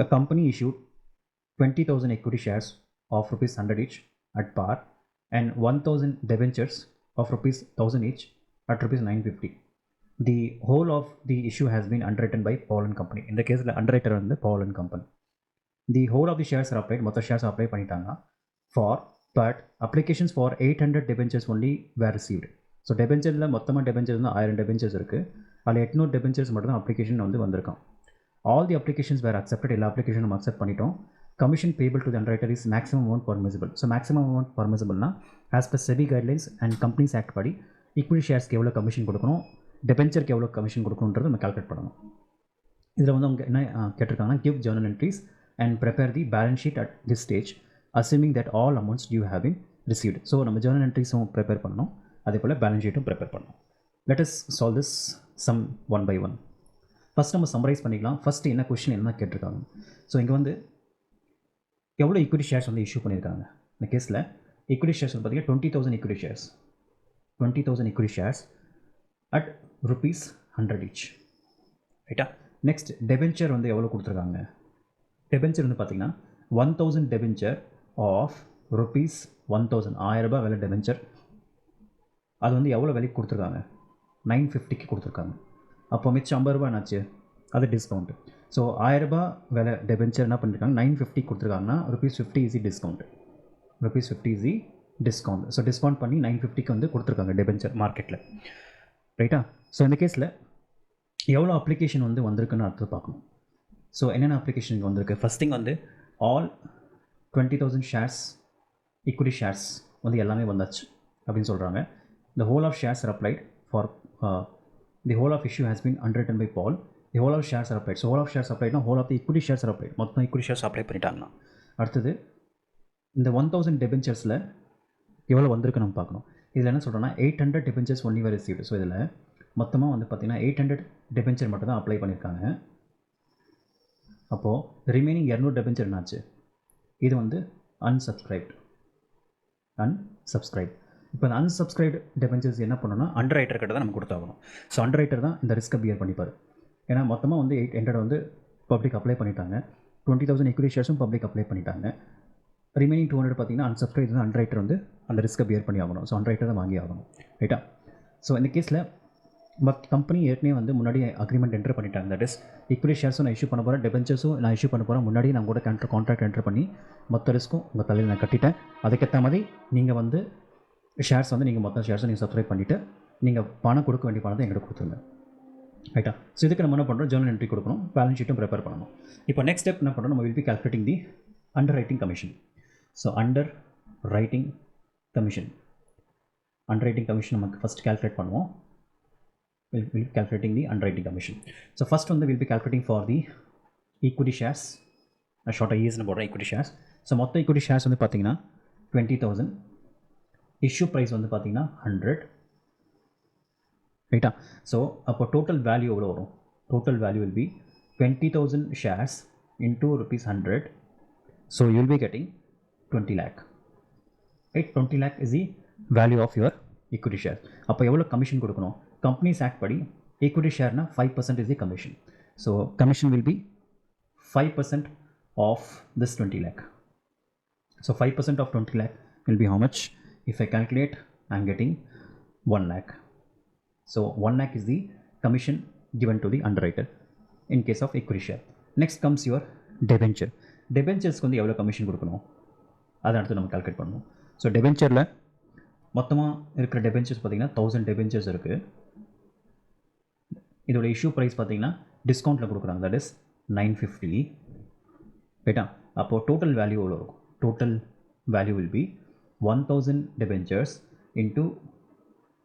A company issued 20,000 equity shares of rupees 100 each at par and 1,000 debentures of rupees 1,000 each at rupees 950. The whole of the issue has been underwritten by Paul and Company. In the case, the underwriter வந்து Paul and Company. The whole of the shares are applied, மொத்த shares apply பண்ணிட்டாங்க but applications for 800 debentures only were received. So டெபெஞ்சரில் மொத்தமாக debentures வந்து 1000 டெபெஞ்சர்ஸ் இருக்குது. அதில் 800 டெபெஞ்சர்ஸ் மட்டும் தான் அப்ளிகேஷன் வந்து வந்திருக்கான். ஆல் தி அப்ளிகேஷன்ஸ் வேறு அக்செப்டட், எல்லா அப்ளிகேஷனும் நம்ம அக்செப்ட் பண்ணிட்டோம். Commission payable to the underwriter is maximum amount permissible. So maximum amount பர்மிசிபிள்னா as per SEBI guidelines and companies act படி ஈக்விட்டி ஷேர்ஸ்க்கு எவ்வளோ கமிஷன் கொடுக்கணும், டெபெஞ்சருக்கு எவ்வளோ கமிஷன் கொடுக்கணுன்றது நம்ம கால்குலேட் பண்ணணும். இதில் வந்து அவங்க என்ன கேட்டிருக்காங்கன்னா, give journal entries and prepare the balance sheet at this stage assuming that all amounts due have been received. So நம்ம ஜர்னல் என்ட்ரிஸும் ப்ரிப்பேர் பண்ணணும், அதே போல் பேலன்ஸ் ஷீட்டும் ப்ரிப்பேர் பண்ணணும். Let us solve this sum one by one. First நம்ம summarise பண்ணிக்கலாம். First என்ன கொஸ்டின் என்ன கேட்டிருக்காங்க. ஸோ இங்கே வந்து எவ்வளோ ஈக்விட்டி ஷேர்ஸ் வந்து இஷ்யூ பண்ணியிருக்காங்க. இந்த கேஸில் ஈக்விட்டி ஷேர்ஸ் வந்து பார்த்தீங்கன்னா 20,000 equity shares, 20,000 equity shares at rupees 100 each. ரைட்டா. நெக்ஸ்ட் டெபென்ச்சர் வந்து எவ்வளோ கொடுத்துருக்காங்க. டெபென்ச்சர் வந்து பார்த்தீங்கன்னா 1,000 டெபென்ச்சர் ஆஃப் rupees 1,000, 1000 ரூபாய் விலை டெபென்ச்சர். அது வந்து எவ்வளோ விலைக்கு கொடுத்துருக்காங்க, 950க்கு கொடுத்துருக்காங்க. அப்போ மிச்சம் 50 ரூபா என்னாச்சு, அது டிஸ்கவுண்ட்டு. ஸோ 1000 ரூபாய் விலை டெபென்ச்சர் என்ன பண்ணியிருக்காங்க, 950 கொடுத்துருக்காங்கன்னா ₹50 easy discount, ₹50 easy discount. So discount பண்ணி 950க்கு வந்து கொடுத்துருக்காங்க டெபென்ச்சர் மார்க்கெட்டில். ரைட்டா. ஸோ இந்த கேஸில் எவ்வளோ அப்ளிகேஷன் வந்து வந்திருக்குன்னு அடுத்து பார்க்கணும். ஸோ என்னென்ன அப்ளிகேஷன் இங்கே வந்திருக்கு. ஃபஸ்ட் திங் வந்து ஆல் 20,000 ஷேர்ஸ் ஈக்விட்டி ஷேர்ஸ் வந்து எல்லாமே வந்தாச்சு அப்படின்னு சொல்கிறாங்க. The whole of shares are applied for the whole of issue has been underwritten by Paul. The whole of shares are applied. So whole of shares applied na whole of the equity shares are applied. மொத்தம் equity shares apply பண்ணிட்டாங்கன்னா அடுத்தது இந்த 1,000 debentures-ல எவ்வளோ வந்திருக்கு நம்ம பார்க்கணும். இதில் என்ன சொல்கிறோன்னா 800 debentures only were received. So இதில் மொத்தமாக வந்து பார்த்திங்கன்னா 800 debenture மட்டும் தான் அப்ளை பண்ணியிருக்காங்க. அப்போது ரிமைனிங் 200 debenture என்னாச்சு, இது வந்து unsubscribed. இப்போ அந்த அன்சப்ஸ்கிரைப்டு டெபென்ச்சர்ஸ் என்ன பண்ணணும்னா அண்டர் ரைட்டர் கிட்ட தான் நம்ம கொடுத்தாகணும். ஸோ அண்டர் ரைட்டர் தான் இந்த ரிஸ்க்கை பியர் பண்ணிப்பார். ஏன்னா மொத்தமாக வந்து 800 வந்து பப்ளிக் அப்ளை பண்ணிட்டாங்க, 20,000 equity ஷேர்ஸும் பப்ளிக் அப்ளை பண்ணிட்டாங்க. ரிமைனிங் 200 பார்த்தீங்கன்னா அன்சப்ஸ்கிரைப் வந்து அண்டர் ரைட்டர் வந்து அந்த ரிஸ்க்கை பியர் பண்ணி ஆகணும். ஸோ அண்டர் ரைட்டர் தான் வாங்கி ஆகணும். ரைட்டா. ஸோ இந்த கேஸில் கம்பெனி ஏற்கனவே வந்து முன்னாடி அக்ரிமெண்ட் என்டர் பண்ணிட்டாங்க. தட் இஸ் ஈக்விட்டி ஷேர்ஸும் நான் இஷ்யூ பண்ண போகிறேன், டெபென்ச்சர்ஸும் நான் இஷ்யூ பண்ண போகிறேன். முன்னாடி நான் கூட கான்ட்ராக்ட் என்டர் பண்ணி மொத்த ரிஸ்க்கும் உங்கள் தலையில் நான் கட்டிட்டேன். அதுக்கேற்ற மாதிரி நீங்கள் வந்து ஷேர்ஸ் வந்து நீங்கள் மொத்தம் ஷேர்ஸை நீங்கள் சப்ஸ்கிரைப் பண்ணிவிட்டு நீங்கள் பணம் கொடுக்க வேண்டிய பணத்தை எங்கிட்ட கொடுத்துருங்க. ரைட்டா. ஸோ இதுக்கு நம்ம என்ன பண்ணுறோம், ஜர்னல் என்ட்ரி கொடுக்கணும், பேலன்ஸ் ஷீட்டும் ப்ரிப்பேர் பண்ணணும். இப்போ நெக்ஸ்ட் ஸ்டெப் என்ன பண்ணுறோம், நம்ம will be calculating the underwriting commission. So underwriting commission நமக்கு ஃபஸ்ட் கால்குலேட் பண்ணுவோம். Will be calculating the underwriting commission. So first வந்து will be calculating for the equity shares. ஷார்ட்டாக ஈஸ்னு போடுறேன் equity shares. So மொத்த equity shares வந்து பார்த்தீங்கன்னா 20,000. Issue price வந்து பார்த்தீங்கன்னா 100. ரைட்டா. ஸோ அப்போ டோட்டல் வேல்யூ எவ்வளோ வரும், total value will be 20,000 shares into ₹100. So you will be getting 20 lakh. Right. 20 lakh is the value of your equity share. அப்போ எவ்வளோ கமிஷன் கொடுக்கணும், கம்பெனிஸ் ஆக்ட் படி ஈக்விட்டி ஷேர்னா 5% is the commission. So commission will be 5% of this 20 lakh. So 5% of 20 lakh will be how much? If I calculate, I am getting 1 lakh. So 1 lakh is the commission given to the underwriter in case of equity share. Next comes your debenture. Debentures-க்கு வந்து எவ்வளோ commission கொடுக்கணும் அதை அடுத்து நம்ம calculate பண்ணணும். So டெபென்ச்சரில் மொத்தமாக இருக்கிற டெபென்ச்சர்ஸ் பார்த்தீங்கன்னா 1000 டெபென்ச்சர்ஸ் இருக்குது. இதோட இஷ்யூ ப்ரைஸ் பார்த்தீங்கன்னா டிஸ்கவுண்ட்டில் கொடுக்குறாங்க, தட் இஸ் 950. ரைட்டா. அப்போது டோட்டல் வேல்யூ எவ்வளோ இருக்கும், total value will B 1,000 debentures into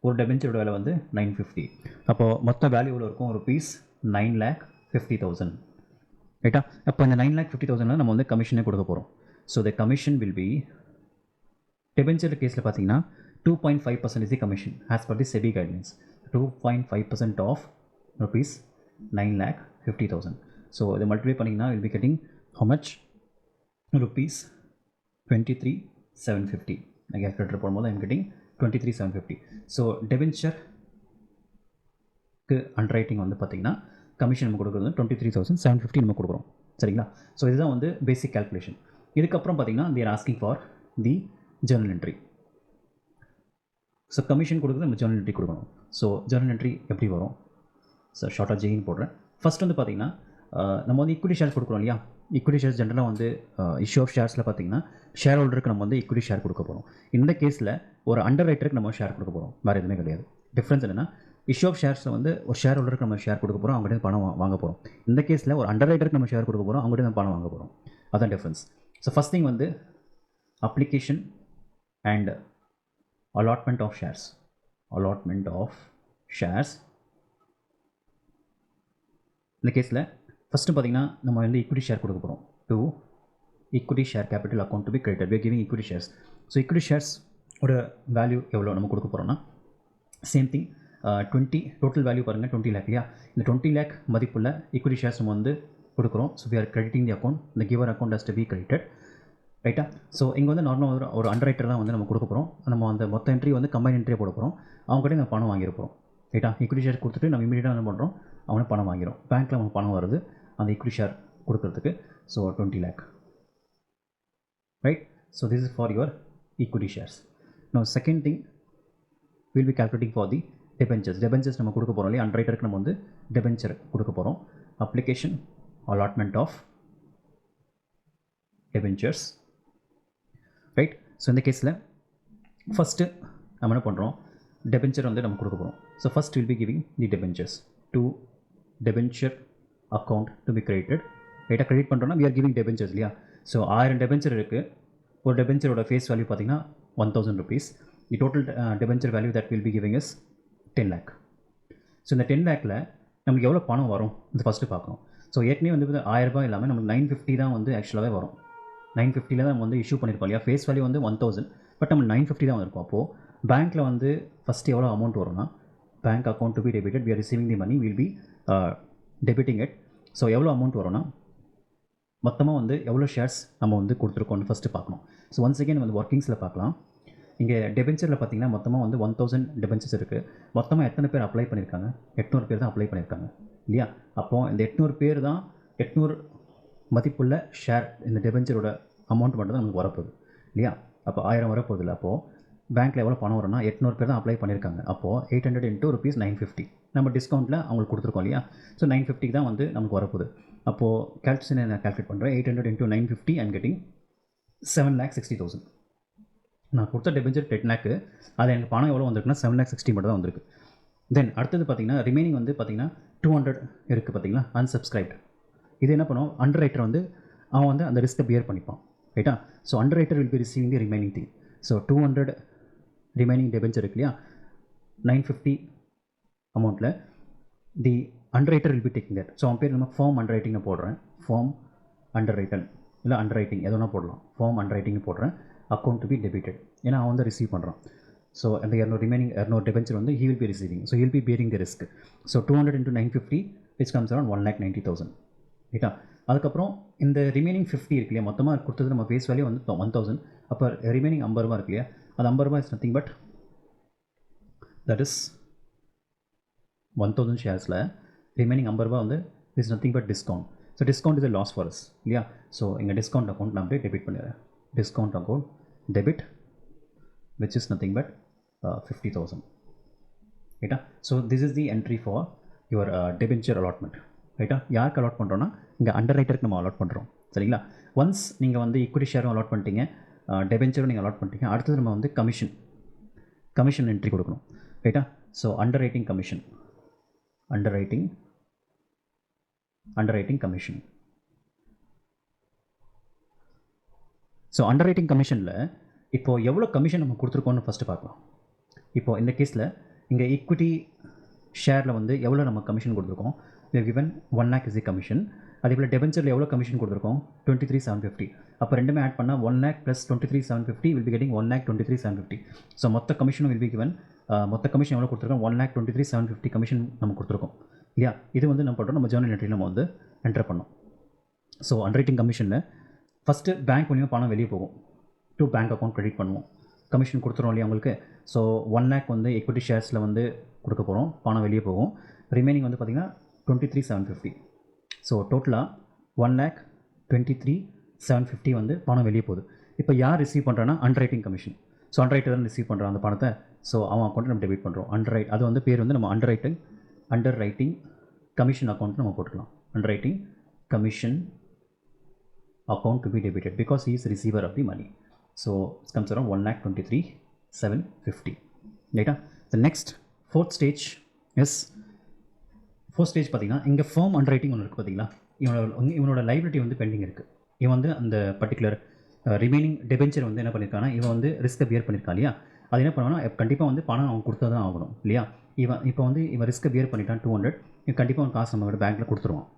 ஒரு டெபென்ச்சரோட விலை வந்து 950. அப்போது மொத்த வேல்யூ எவ்வளோ இருக்கும், ₹9,50,000. ரைட்டா. அப்போ இந்த 9,50,000 நம்ம வந்து கமிஷனே கொடுக்க போகிறோம். So the commission will be, debenture கேஸில் பார்த்தீங்கன்னா 2.5% is the commission as per the SEBI guidelines. 2.5% of ₹9,50,000. So இதை மல்டிப்ளை பண்ணிங்கன்னா will be getting how much? ₹23,750. நான் கேல்குலேட்டர் போடும்போது ஐம் கெட்டிங் 23,750. ஸோ டெபென்ச்சருக்கு அண்டர் ரைட்டிங் வந்து பார்த்திங்கன்னா கமிஷன் நம்ம கொடுக்குறது 23,750 நம்ம கொடுக்குறோம். சரிங்களா? ஸோ இதுதான் வந்து பேசிக் கால்குலேஷன். இதுக்கப்புறம் பார்த்தீங்கன்னா they're asking for the journal entry. So commission கொடுக்குறது நம்ம ஜர்னல் என்ட்ரி கொடுக்கணும். ஸோ ஜர்னல் என்ட்ரி எப்படி வரும்? ஸோ ஷார்ட்டாக ஜெயின் போடுறேன். ஃபஸ்ட் வந்து பார்த்திங்கன்னா நம்ம வந்து ஈக்விட்டி ஷேர்ஸ் கொடுக்குறோம் இல்லையா? ஈக்விட்டி ஷேர்ஸ் ஜென்ரலாக வந்து இஷ்யூ ஆஃப் ஷேர்ஸில் பார்த்திங்கன்னா ஷேர் ஹோல்டருக்கு நம்ம வந்து ஈக்விட்டி ஷேர் கொடுக்க போகிறோம். இந்த கேஸில் ஒரு அண்டர் ரைட்டருக்கு நம்ம ஷேர் கொடுக்க போகிறோம். வேறு எதுவுமே கிடையாது. டிஃப்ரென்ஸ் என்னென்னா இஷ்யூ ஆஃப் ஷேர்ஸில் வந்து ஒரு ஷேர் ஹோல்டருக்கு நம்ம ஷேர் கொடுக்க போகிறோம், அவங்ககிட்ட பணம் வாங்க போகிறோம். இந்த கேஸில் ஒரு அண்டர் ரைட்டருக்கு நம்ம ஷேர் கொடுக்க போகிறோம், அவங்ககிட்ட நம்ம பணம் வாங்க போகிறோம். அதான் டிஃப்ரென்ஸ். ஸோ ஃபஸ்ட் திங் வந்து application and allotment of shares. இந்த கேஸில் ஃபஸ்ட்டு பார்த்திங்கன்னா நம்ம வந்து ஈக்விட்டி ஷேர் கொடுக்க போகிறோம். To equity share capital account to be created. We are giving equity shares. So equity shares ஒரு வேல்யூ எவ்வளோ நம்ம கொடுக்க போகிறோம்னா சேம் திங் 20 டோட்டல் வேல்யூ பாருங்கள் 20 lakh இல்லையா? இந்த 20 lakh மதிப்புள்ள ஈக்விட்டி ஷேர்ஸ் நம்ம வந்து கொடுக்குறோம். So we are crediting the account. இந்த giver account has to be credited. ரைட்டா? ஸோ இங்கே வந்து நார்மலாக ஒரு அண்டர் ரைட்டர் தான் வந்து நம்ம கொடுக்க போகிறோம். நம்ம அந்த மொத்த என்ட்ரி வந்து கம்பைன் என்ட்ரியை போட போகிறோம். அவங்ககிட்ட நம்ம பணம் வாங்கியிருப்போம். ரைட்டா? ஈக்விட்டி ஷேர் கொடுத்துட்டு நம்ம இமீடியட்டாக என்ன பண்ணுறோம், அவனை பணம் வாங்கிடும். பேங்க்கில் அவனுக்கு பணம் வருது அந்த ஈக்விட்டி ஷேர் கொடுக்குறதுக்கு. So 20 lakh. Right? So this is for your equity shares. No second thing will be calculating for the debentures நம்ம கொடுக்க போகிறோம் இல்லையா? அண்டர் ரைட்டருக்கு நம்ம வந்து டெபென்ச்சர் கொடுக்க போகிறோம். Application allotment of debentures. Right? So இந்த கேஸில் ஃபஸ்ட்டு நம்ம என்ன பண்ணுறோம், டெபென்ச்சர் வந்து நம்ம கொடுக்க போகிறோம். So first will be giving the debentures to debenture account to be credited. ரைட்டாக கிரெடிட் பண்ணுறோன்னா வி ஆர் கிவிங் டெபென்ச்சர்ஸ் இல்லையா? ஸோ 1000 டெபென்ச்சர் இருக்குது. ஒரு டெபென்ச்சரோட ஃபேஸ் வேல்யூ பார்த்திங்கன்னா 1000 rupees. The total debenture value that will be giving is 10 lakh. So இந்த 10 lakhல நமக்கு எவ்வளோ பணம் வரும் இது ஃபஸ்ட்டு பார்க்கணும். ஸோ ஏற்கனவே வந்து 1000 ரூபாய் இல்லாமல் நமக்கு 950 தான் வந்து ஆக்சுவலாகவே வரும். 950 தான் நம்ம வந்து இஷ்யூ பண்ணியிருக்கோம் இல்லையா? ஃபேஸ் வேல்யூ வந்து 1000, பட் நம்ம 950 தான் வந்திருக்கும். அப்போது பேங்க்கில் வந்து ஃபஸ்ட்டு எவ்வளோ அமௌண்ட் வரும்னா, bank account to be debited, we are receiving the money, will be debiting it. So எவ்வளோ அமௌண்ட் வரும்னா, மொத்தமாக வந்து எவ்வளோ ஷேர்ஸ் நம்ம வந்து கொடுத்துருக்கோம்னு ஃபஸ்ட்டு பார்க்கணும். ஸோ ஒன்ஸ் அகேன் வந்து ஒர்க்கிங்ஸில் பார்க்கலாம். இங்கே டெபென்ச்சரில் பார்த்திங்கன்னா மொத்தமாக வந்து 1000 டெபென்ச்சர்ஸ் இருக்குது. மொத்தமாக எத்தனை பேர் அப்ளை பண்ணியிருக்காங்க? 800 பேர் தான் அப்ளை பண்ணியிருக்காங்க இல்லையா? அப்போது இந்த 800 பேர் தான் 800 மதிப்புள்ள ஷேர். இந்த டெபென்ச்சரோட அமௌண்ட் மட்டும் தான் நமக்கு வரப்போகுது இல்லையா? அப்போ 1000 வரப்போகுது இல்லை? அப்போது பேங்க்கில் எவ்வளோ பணம் வரும்னா 800 பேர் தான் அப்ளை பண்ணியிருக்காங்க. அப்போது 800 into rupees 950 நம்ம டிஸ்கவுண்ட்டில் அவங்களுக்கு கொடுத்துருக்கோம் இல்லையா? ஸோ 950 தான் வந்து நமக்கு வரப்போகுது. அப்போது கால்குலேஷன் நான் கால்குலேட் பண்ணுறேன். 800 into 950 ஐம் கெட்டிங் 7,60,000. நான் கொடுத்த டெபென்ச்சர் 10 lakh, அது எனக்கு பணம் எவ்வளோ வந்திருக்குன்னா 7,60,000 மட்டும் தான் வந்திருக்கு. தென் அடுத்தது பார்த்திங்கன்னா ரிமைனிங் வந்து பார்த்திங்கன்னா 200 இருக்குது பார்த்திங்களா, அன்சப்ஸ்கிரைப்ட். இது என்ன பண்ணுவோம், அண்டர் ரைட்டர் வந்து அவன் வந்து அந்த ரிஸ்க்கை பியர் பண்ணிப்பான். ரைட்டா? So underwriter will be receiving the remaining thing. So 200 remaining debenture இருக்கு இல்லையா? 950 அமௌண்ட்டில் the underwriter will be taking that. So அவன் பேர் நம்ம ஃபார்ம் அண்டர் ரைட்டிங்னு போடுறேன். ஃபார்ம் அண்டர் ரைட்டன் இல்லை அண்டர் ரைட்டிங் எதனா போடலாம். ஃபார்ம் அண்டர் ரைட்டிங்னு போடுறேன். அக்கௌண்ட் டு பி டெபிட்டட், ஏன்னா அவன் வந்து ரிசீவ் பண்ணுறான். ஸோ அந்த 200 ரிமைனிங் 200 டெபென்ச்சர் வந்து he will be receiving. So he'll be bearing the risk. So 200 into 950 which comes around 1,90,000. ரைட்டா? அதுக்கப்புறம் இந்த ரிமைனிங் 50 இருக்கு இல்லையா? மொத்தமாக கொடுத்தது நம்ம ஃபேஸ் வேல்யூ வந்து 1000. அப்போ ரிமைனிங் 50 ரூபா இருக்கு இல்லையா? அது 50 ரூபா is nothing but that is 1000 ஷேர்ஸில் ரிமைனிங் 50 ரூபா வந்து is nothing but discount. So discount is a loss for us இல்லையா? ஸோ இங்கே டிஸ்கவுண்ட் அக்கௌண்ட் நான் அப்படியே டெபிட் பண்ணிடுறேன். Discount account debit which is nothing but 50,000. ரைட்டா? So this is the entry for your debenture allotment. ரைட்டா? யாருக்கு allot பண்ணுறோன்னா இங்கே அண்டர் ரைட்டருக்கு நம்ம அலாட் பண்ணுறோம். சரிங்களா? ஒன்ஸ் நீங்கள் வந்து ஈக்விட்டி ஷேரும் அலாட் பண்ணிட்டீங்க, டெபென்ச்சரும் நீங்கள் அலாட் பண்ணிட்டீங்க, அடுத்தது நம்ம வந்து கமிஷன் என்ட்ரி கொடுக்கணும். ரைட்டா? So underwriting commission commission. So underwriting கமிஷனில் இப்போது எவ்வளோ கமிஷன் நம்ம கொடுத்துருக்கோன்னு ஃபஸ்ட்டு பார்க்கலாம். இப்போது இந்த கேஸில் இங்கே ஈக்விட்டி ஷேரில் வந்து எவ்வளோ நம்ம கமிஷன் கொடுத்துருக்கோம், given 1 lakh is the commission. அதே போல் டெபென்ச்சரில் எவ்வளோ கமிஷன் கொடுத்துருக்கோம், 23,750. அப்போ ரெண்டுமே ஆட் பண்ணால் 1 lakh + 23,750 will be getting 1,23,750. So மொத்த கமிஷனும் will be given. மொத்த கமிஷன் எவ்வளோ கொடுத்துருக்கோம், 1,23,750 கமிஷன் நம்ம கொடுத்துருக்கோம் இல்லையா? இது வந்து நம்ம பண்ணுறோம், நம்ம ஜேர்னல் என்ட்ரி நம்ம வந்து என்டர் பண்ணோம். ஸோ அண்டர் ரைட்டிங் கமிஷனில் ஃபஸ்ட்டு பேங்க் மூலியமாக பணம் வெளியே போகும், டு பேங்க் அக்கௌண்ட் கிரெடிட் பண்ணுவோம். கமிஷன் கொடுத்துருவோம் இல்லையா உங்களுக்கு? ஸோ 1 lakh வந்து எக்விட்டி ஷேர்ஸில் வந்து கொடுக்க போகிறோம், பணம் வெளியே போகும். ரிமைனிங் வந்து பார்த்திங்கன்னா 23,750. ஸோ டோட்டலாக 1,23,750 வந்து பணம் வெளியே போகுது. இப்போ யார் ரிசீவ் பண்ணுறான்னா under writing commission. So under writer தான் ரிசீவ் பண்ணுறான் அந்த பணத்தை. ஸோ அவன் அக்கௌண்ட்டை நம்ம டெபிட் பண்ணுறோம். அது வந்து பேர் வந்து நம்ம அண்டர் ரைட்டிங் கமிஷன் அக்கௌண்ட் நம்ம போட்டுக்கலாம். Underwriting commission account to be debited because he is receiver of the money. So it comes around 1,23,750. ரைட்டா? The next fourth stage பார்த்தீங்கன்னா இங்கே ஃபார்ம் அண்டர் ரைட்டிங் ஒன்று இருக்குது பார்த்தீங்களா? இவனோட லைபிலிட்டி வந்து பெண்டிங் இருக்குது. இவன் வந்து அந்த பர்டிகுலர் ரிமைனிங் டெபென்ச்சர் வந்து என்ன பண்ணியிருக்காங்கன்னா இவன் வந்து ரிஸ்க்கை பியர் பண்ணியிருக்கான் இல்லையா? அது என்ன பண்ணுவான்னா கண்டிப்பாக வந்து பணம் அவன் கொடுத்தா தான் ஆகணும் இல்லையா? இவன் ரிஸ்க்கை பியர் பண்ணிட்டான் 200. இவன் கண்டிப்பாக அவன் காசு நம்மளோட பேங்க்கில் கொடுத்துருவான்.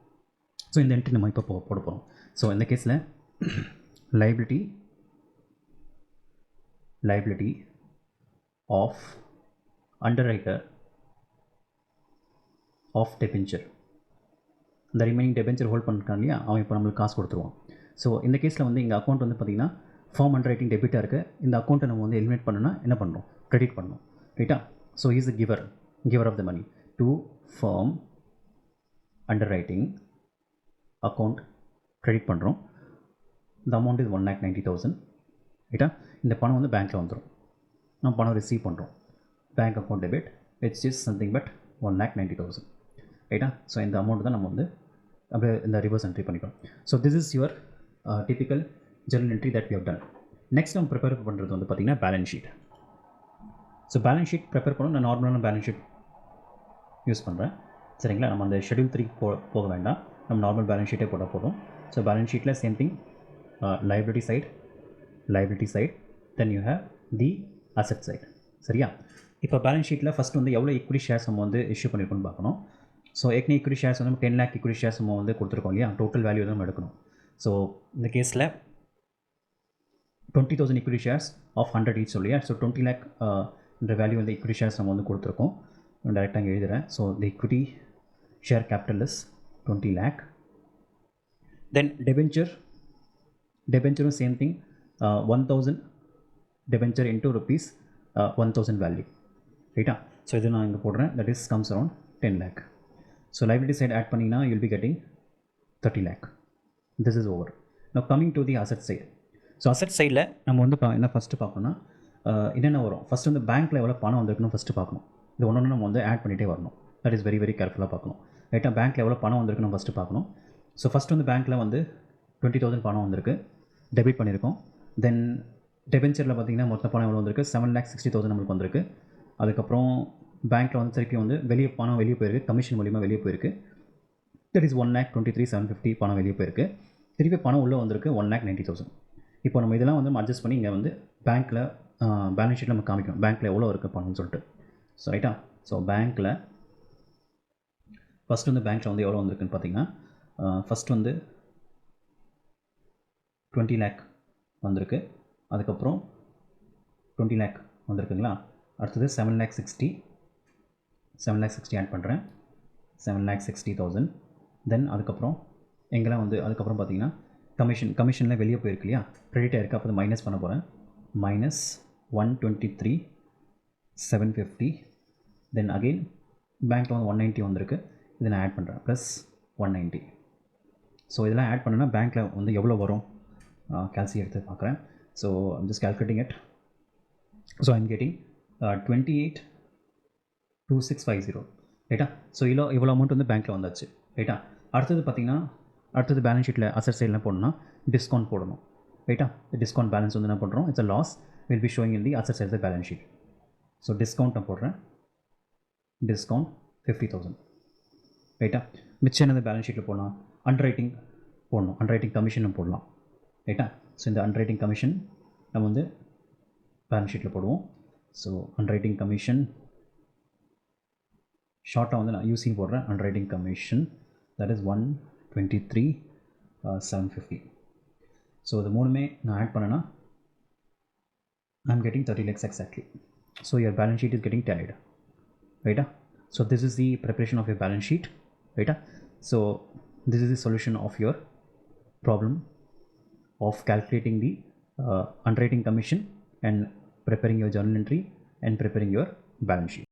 ஸோ இந்த என்ட்ரி நம்ம இப்போ போட போகிறோம். ஸோ இந்த கேஸில் லைபிலிட்டி ஆஃப் அண்டர்ரைட்டர் ஆஃப் டெபென்ச்சர், இந்த ரிமைனிங் டெபென்ச்சர் ஹோல்ட் பண்ணிருக்கான் இல்லையா? அவன் இப்போ நம்மளுக்கு காசு கொடுத்துருவான். ஸோ இந்த கேஸில் வந்து எங்கள் அக்கௌண்ட் வந்து பார்த்திங்கன்னா ஃபார்ம் அண்டர் ரைட்டிங் டெபிட்டாக இருக்குது. இந்த அக்கௌண்ட்டை நம்ம வந்து எலிமினேட் பண்ணணும்னா என்ன பண்ணுறோம்? கிரெடிட் பண்ணணும். ரைட்டா? So is the giver of the money to firm underwriting account credit பண்ணுறோம். இந்த அமௌண்ட் இஸ் 1,90,000. ரைட்டா? இந்த பணம் வந்து பேங்க்கில் வந்துடும். நம்ம பணம் ரிசீவ் பண்ணுறோம். Bank account debit, it's is something but 1,90,000. ரைட்டா? ஸோ இந்த அமௌண்ட் தான் நம்ம வந்து அப்படியே இந்த ரிவர்ஸ் என்ட்ரி பண்ணிக்கிறோம். So this is your typical journal entry that we have done. Next நம்ம ப்ரிப்பேர் பண்ணுறது வந்து பார்த்திங்கன்னா balance sheet. So balance sheet prepare பண்ணணும். நான் நார்மலான பேலன்ஸ் ஷீட் யூஸ் பண்ணுறேன். சரிங்களா? நம்ம அந்த ஷெட்யூல் 3 போக வேண்டாம். நம்ம நார்மல் பேலன்ஸ் ஷீட்டே போட்டால் போதும். ஸோ பேலன்ஸ் ஷீட்டில் same thing, liability side, then you have the asset side. சரியா? இப்போ பேலன்ஸ் ஷீட்டில் ஃபஸ்ட் வந்து எவ்வளோ ஈக்விட்டி ஷேர்ஸ் நம்ம வந்து இஷ்யூ பண்ணியிருக்கோம்னு பார்க்கணும். ஸோ ஏற்கனவே ஈக்விட்டி ஷேர்ஸ் வந்து 10 lakh ஈக்விட்டி ஷேர்ஸ் நம்ம வந்து கொடுத்துருக்கோம் இல்லையா? டோட்டல் வேல்யூ தான் நம்ம எடுக்கணும். ஸோ இந்த கேஸில் 20,000 ஈக்விட்டி ஷேர்ஸ் ஆஃப் 100 each இல்லையா? ஸோ 20 lakh இந்த வேல்யூ வந்து ஈக்விட்டி ஷேர்ஸ் நம்ம வந்து கொடுத்துருக்கோம். டேரெக்டாக இங்கே எழுதுகிறேன். So the equity share capital is 20 lakh. Then டெபென்ச்சரும் same thing, 1,000 debenture into rupees 1,000 value. ரைட்டா? ஸோ இது நான் இங்கே போடுறேன். That is comes around 10 lakh. So liability side add பண்ணிங்கன்னா you'll be getting 30 lakh. This is over. Now coming to the asset side. So asset சைடில் நம்ம வந்து என்ன ஃபஸ்ட்டு பார்க்கணும்னா என்னென்ன வரும்? ஃபஸ்ட்டு வந்து பேங்க்கில் எவ்வளோ பணம் வந்திருக்குன்னு ஃபஸ்ட்டு பார்க்கணும். இது ஒன்று நம்ம வந்து ஆட் பண்ணிகிட்டே வரணும். தட் இஸ் வெரி வெரி கேர்ஃபுல்லாக பார்க்கணும். ரைட்டா? பேங்க்கில் எவ்வளோ பணம் வந்திருக்குன்னு ஃபஸ்ட்டு பார்க்கணும். ஸோ ஃபஸ்ட்டு வந்து பேங்க்கில் வந்து 20,000 பணம் வந்திருக்கு, டெபிட் பண்ணியிருக்கோம். தென் டெபென்ச்சரில் பார்த்திங்கன்னா மொத்த பணம் எவ்வளோ வந்திருக்கு? 7,60,000 நம்மளுக்கு வந்திருக்கு. அதுக்கப்புறம் பேங்க்கில் வந்து திருப்பி வந்து பணம் வெளியே போயிருக்கு, கமிஷன் மூலிமா வெளியே போயிருக்கு. தட் இஸ் 1,23,750 பணம் வெளியே போயிருக்கு. திருப்பி பணம் உள்ளே வந்திருக்கு 1,90,000. இப்போ நம்ம இதெல்லாம் வந்து அட்ஜஸ்ட் பண்ணி இங்கே வந்து பேங்க்கில் பேலன்ஸ் ஷீட்டில் நம்ம காமிக்கணும் பேங்க்கில் எவ்வளோ இருக்குது பணம்னு சொல்லிட்டு. ஸோ ரைட்டா? ஸோ பேங்க்கில் ஃபஸ்ட்டு வந்து பேங்க்கில் வந்து எவ்வளோ வந்திருக்குன்னு பார்த்தீங்கன்னா ஃபஸ்ட் வந்து 20 lakh வந்திருக்கு. அதுக்கப்புறம் 20 lakh வந்திருக்குங்களா? அடுத்தது 7,60,000 ஆட் பண்ணுறேன். 7,60,000. தென் அதுக்கப்புறம் எங்கெல்லாம் வந்து அதுக்கப்புறம் பார்த்தீங்கன்னா கமிஷனில் வெளியே போயிருக்கு இல்லையா? க்ரெடிட் ஆயிருக்கு. அப்போ மைனஸ் பண்ண போகிறேன். -123,750. தென் அகெயின் பேங்க்கில் வந்து 190 வந்திருக்கு. இதை நான் ஆட் பண்ணுறேன். ப்ளஸ் 190. ஸோ இதெல்லாம் ஆட் பண்ணுன்னா பேங்க்கில் வந்து எவ்வளோ வரும்? கேல்சி எடுத்து பார்க்குறேன். So I'm just calculating it. So I'm getting 28,2650. ரைட்டா? ஸோ இவ்வளோ அமௌண்ட் வந்து பேங்க்கில் வந்தாச்சு. ரைட்டா? அடுத்தது பார்த்திங்கன்னா பேலன்ஸ் ஷீட்டில் அசட் சைடில் போடணும்னா டிஸ்கவுண்ட் போடணும். ரைட்டா? டிஸ்கவுண்ட் பேலன்ஸ் வந்து என்ன பண்ணுறோம்? It's a loss will be showing in the asset side balance sheet. So discount நான் போடுறேன். டிஸ்கவுண்ட் 50,000. ரைட்டா? மிச்சம் என்னது பேலன்ஸ் ஷீட்டில் போடலாம்? அண்டர் ரைட்டிங் போடணும். அண்டர் ரைட்டிங் கமிஷன் போடலாம். ரைட்டா? ஸோ இந்த அண்டர் ரைட்டிங் கமிஷன் நம்ம வந்து பேலன்ஸ் ஷீட்டில் போடுவோம். ஸோ அண்டர் ரைட்டிங் கமிஷன் ஷார்ட்டாக வந்து நான் யூசிங் போடுறேன். Under writing commission that is 123,750. So இது மூணுமே நான் ஆட் பண்ணேன்னா I'm getting 30 lakhs exactly. So your balance sheet is getting tallied. Right? So this is the preparation of your balance sheet. Right? So this is the solution of your problem of calculating the underwriting commission and preparing your journal entry and preparing your balance sheet.